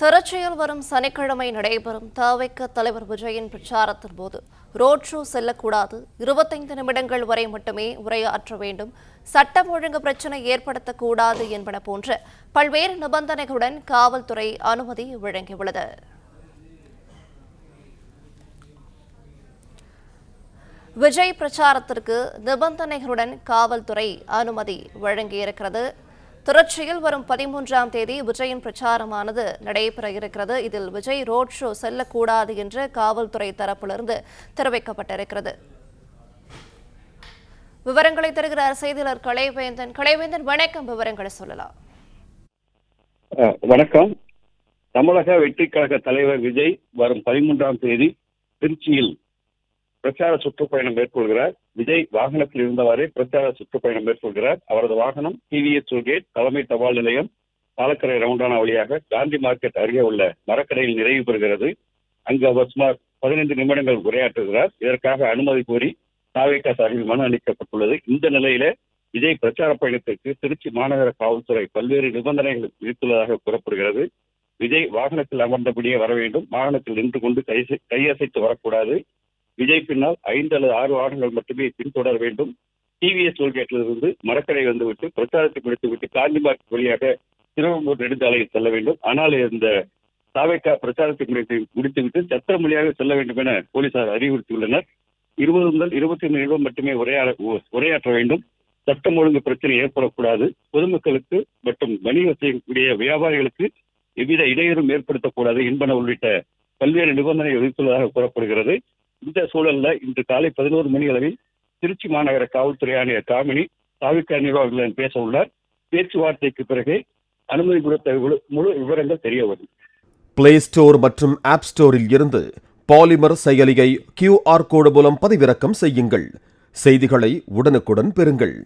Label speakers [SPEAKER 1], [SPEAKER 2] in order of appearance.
[SPEAKER 1] திருச்சியில் வரும் சனிக்கிழமை நடைபெறும் தவிக தலைவர் விஜயின் பிரச்சாரத்தின் போது ரோட் ஷோ செல்லக்கூடாது, 25 நிமிடங்கள் வரை மட்டுமே உரையாற்ற வேண்டும், சட்டம் ஒழுங்கு பிரச்சினை ஏற்படுத்தக்கூடாது என்பன போன்ற பல்வேறு நிபந்தனைகளுடன் காவல்துறை அனுமதி வழங்கியுள்ளது. விஜய் பிரச்சாரத்திற்கு நிபந்தனைகளுடன் காவல்துறை அனுமதி வழங்கியிருக்கிறது. திருச்சியில் வரும் 13ஆம் தேதி விஜயின் பிரச்சாரமானது நடைபெற இருக்கிறது. இதில் விஜய் ரோட் ஷோ செல்லக்கூடாது என்று காவல்துறை தரப்பிலிருந்து தெரிவிக்கப்பட்டிருக்கிறது. விவரங்களை தருகிறார் செய்தியாளர் கலைவேந்தன். வணக்கம், விவரங்களை சொல்லலாம்.
[SPEAKER 2] வணக்கம். தமிழக வெற்றி கழக தலைவர் விஜய் வரும் 13ஆம் தேதி திருச்சியில் பிரச்சார சுற்றுப்பயணம் மேற்கொள்கிறார். விஜய் வாகனத்தில் இருந்தவாறே பிரச்சார சுற்றுப்பயணம் மேற்கொள்கிறார். அவரது வாகனம் டிவிஎஸ் டோல்கேட், தலைமை தபால் நிலையம், பாலக்கரை ரவுண்டானா வழியாக காந்தி மார்க்கெட் அருகே உள்ள மரக்கடையில் நிறைவு பெறுகிறது. அங்கு அவர் சுமார் 15 நிமிடங்கள் உரையாற்றுகிறார். இதற்காக அனுமதி கோரி தவிக சார்பில் மனு அளிக்கப்பட்டுள்ளது. இந்த நிலையில விஜய் பிரச்சார பயணத்திற்கு திருச்சி மாநகர காவல்துறை பல்வேறு நிபந்தனைகள் விதித்துள்ளதாக கூறப்படுகிறது. விஜய் வாகனத்தில் அமர்ந்தபடியே வர வேண்டும், வாகனத்தில் நின்று கொண்டு கையசைத்து வரக்கூடாது, விஜய் பின்னால் 5 அல்லது 6 வாகனங்கள் மட்டுமே பின்தொடர வேண்டும், டிவிஎஸ் டோல்கேட்டிலிருந்து மரக்கடை வந்துவிட்டு பிரச்சாரத்தை முடித்துவிட்டு காந்தி மார்க்கெட் வழியாக திருவம்பூர் நெடுஞ்சாலையில் செல்ல வேண்டும். ஆனால் இந்த தவிக பிரச்சாரத்தை முடித்துவிட்டு சத்திரம் வழியாக செல்ல வேண்டும் என போலீசார் அறிவுறுத்தியுள்ளனர். 20 முதல் 25 நிமிடம் மட்டுமே உரையாற்ற வேண்டும், சட்டம் ஒழுங்கு பிரச்சனை ஏற்படக்கூடாது, பொதுமக்களுக்கு மற்றும் வணிக செய்யக்கூடிய வியாபாரிகளுக்கு எவ்வித இடையூறும் ஏற்படுத்தக்கூடாது என்பன உள்ளிட்ட பல்வேறு நிபந்தனைகள் விதித்துள்ளதாக கூறப்படுகிறது. இந்த சூழல்ல இன்று காலை 11 மணி அளவில் திருச்சி மாநகர காவல்துறை ஆணையர் காமினி தவிக நிர்வாகிகளுடன் பேச உள்ளார். பேச்சுவார்த்தைக்கு பிறகு அனுமதி கொடுத்த முழு விவரங்கள் தெரிய வரும்.
[SPEAKER 3] பிளே ஸ்டோர் மற்றும் ஆப் ஸ்டோரில் இருந்து பாலிமர் செயலியை QR கோடு மூலம் பதிவிறக்கம் செய்யுங்கள். செய்திகளை உடனுக்குடன் பெறுங்கள்.